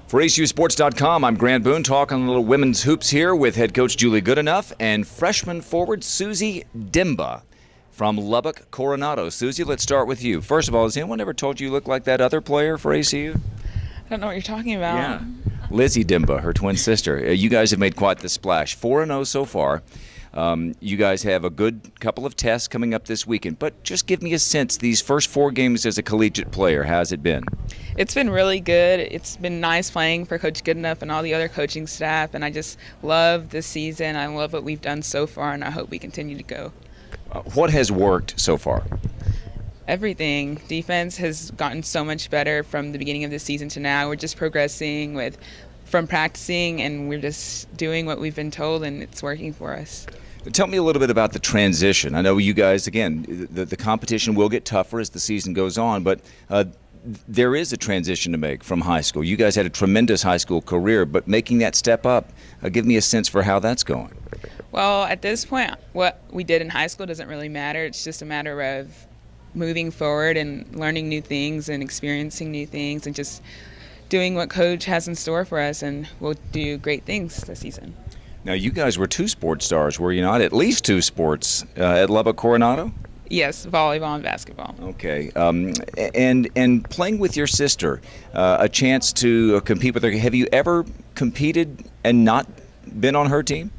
For ACUsports.com, I'm Grant Boone, talking a little women's hoops here with head coach Julie Goodenough and freshman forward Suzzy Dimba from Lubbock, Coronado. Suzzy, let's start with you. First of all, has anyone ever told you look like that other player for ACU? I don't know what you're talking about. Yeah. Lizzie Dimba, her twin sister. You guys have made quite the splash. 4-0 so far. You guys have a good couple of tests coming up this weekend. But just give me a sense, these first 4 games as a collegiate player, how's it been? It's been really good. It's been nice playing for Coach Goodenough and all the other coaching staff, and I just love this season. I love what we've done so far, and I hope we continue to go. What has worked so far? Everything. Defense has gotten so much better from the beginning of the season to now. We're just progressing from practicing, and we're just doing what we've been told, and it's working for us. Tell me a little bit about the transition. I know you guys, again, the competition will get tougher as the season goes on, but there is a transition to make from high school. You guys had a tremendous high school career, but making that step up, give me a sense for how that's going. Well, at this point, what we did in high school doesn't really matter. It's just a matter of moving forward and learning new things and experiencing new things and just doing what Coach has in store for us, and we'll do great things this season. Now, you guys were 2 sports stars, were you not? At least 2 sports at Lubbock, Coronado? Yes, volleyball and basketball. Okay. And playing with your sister, a chance to compete with her. Have you ever competed and not been on her team?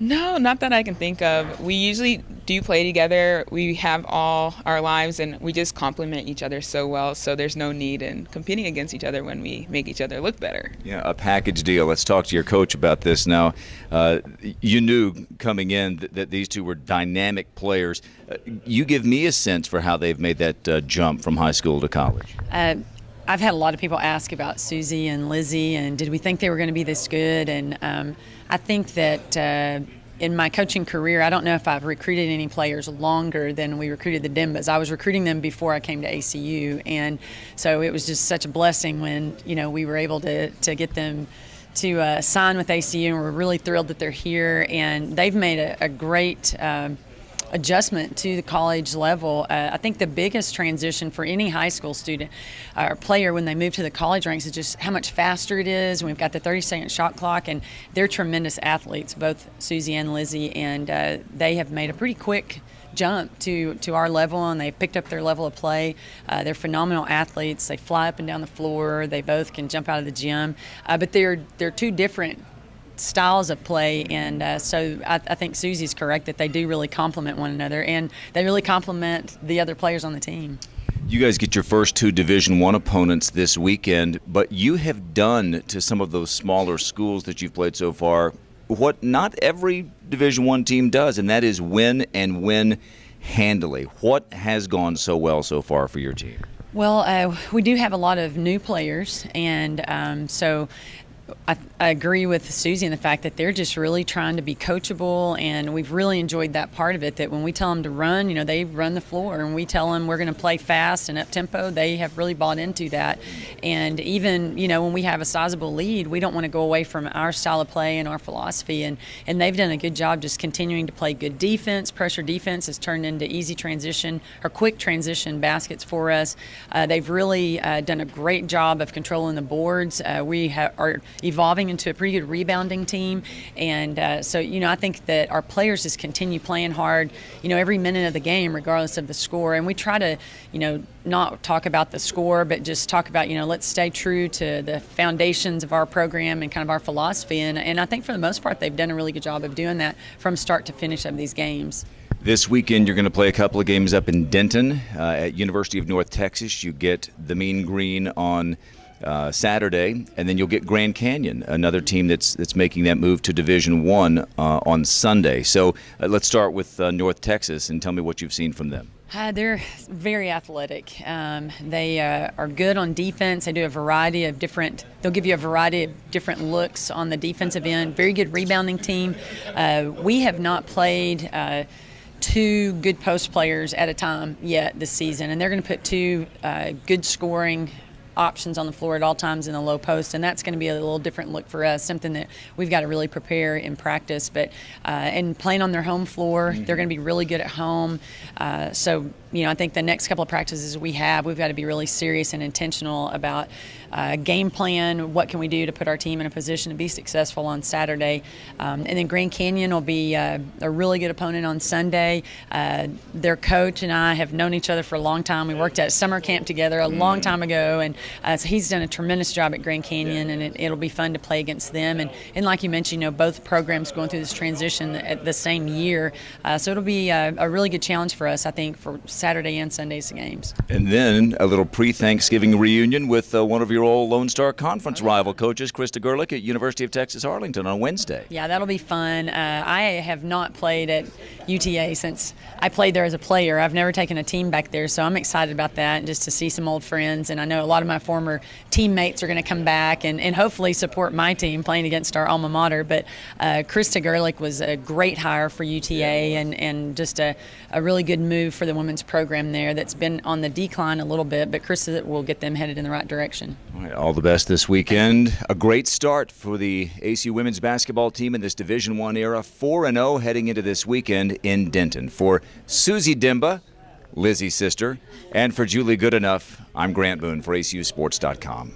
No, not that I can think of. We usually do play together. We have all our lives, and we just complement each other so well, so there's no need in competing against each other when we make each other look better. Yeah, a package deal. Let's talk to your coach about this now. You knew coming in that these 2 were dynamic players. You give me a sense for how they've made that jump from high school to college. I've had a lot of people ask about Suzzy and Lizzie, and did we think they were going to be this good? And I think that in my coaching career, I don't know if I've recruited any players longer than we recruited the Dimbas. I was recruiting them before I came to ACU, and so it was just such a blessing when we were able to get them to sign with ACU, and we're really thrilled that they're here. And they've made a great adjustment to the college level. I think the biggest transition for any high school student or player when they move to the college ranks is just how much faster it is. We've got the 30-second shot clock, and they're tremendous athletes, both Suzzy and Lizzie, and they have made a pretty quick jump to our level, and they've picked up their level of play. They're phenomenal athletes. They fly up and down the floor. They both can jump out of the gym, but they're 2 different styles of play, and so I think Suzzy's correct that they do really complement one another, and they really complement the other players on the team. You guys get your first 2 Division I opponents this weekend, but you have done to some of those smaller schools that you've played so far what not every Division I team does, and that is win and win handily. What has gone so well so far for your team? Well, we do have a lot of new players, and so I agree with Suzzy in the fact that they're just really trying to be coachable, and we've really enjoyed that part of it, that when we tell them to run, they run the floor, and we tell them we're going to play fast and up-tempo, they have really bought into that. And even, when we have a sizable lead, we don't want to go away from our style of play and our philosophy, and they've done a good job just continuing to play good defense. Pressure defense has turned into easy transition or quick transition baskets for us. They've really done a great job of controlling the boards. We are evolving into a pretty good rebounding team, and so I think that our players just continue playing hard every minute of the game regardless of the score, and we try to not talk about the score but just talk about let's stay true to the foundations of our program and kind of our philosophy, and I think for the most part they've done a really good job of doing that from start to finish of these games. This weekend you're going to play a couple of games up in Denton at University of North Texas. You get the Mean Green on Saturday, and then you'll get Grand Canyon, another team that's making that move to Division I on Sunday. So let's start with North Texas, and tell me what you've seen from them. They're very athletic. They are good on defense. They do a variety of different – they'll give you a variety of different looks on the defensive end. Very good rebounding team. We have not played 2 good post players at a time yet this season, and they're going to put 2 good scoring options on the floor at all times in the low post, and that's going to be a little different look for us, something that we've got to really prepare in practice. But and playing on their home floor, they're going to be really good at home. So I think the next couple of practices we've got to be really serious and intentional about game plan. What can we do to put our team in a position to be successful on Saturday? And then Grand Canyon will be a really good opponent on Sunday. Their coach and I have known each other for a long time. We worked at summer camp together a long time ago, and so he's done a tremendous job at Grand Canyon, and it'll be fun to play against them. And like you mentioned, both programs going through this transition at the same year, so it'll be a really good challenge for us, I think, for Saturday and Sunday's games. And then a little pre-Thanksgiving reunion with one of your old Lone Star Conference rival coaches, Krista Gerlich at University of Texas Arlington on Wednesday. Yeah, that'll be fun. I have not played at UTA since I played there as a player. I've never taken a team back there, so I'm excited about that, just to see some old friends. And I know a lot of my former teammates are going to come back and hopefully support my team playing against our alma mater. But Krista Gerlich was a great hire for UTA, and just a really good move for the women's program there that's been on the decline a little bit, but Krista will get them headed in the right direction. All right, all the best this weekend. A great start for the ACU women's basketball team in this Division I era, 4-0 heading into this weekend in Denton. For Suzzy Dimba, Lizzie's sister, and for Julie Goodenough, I'm Grant Boone for ACUSports.com.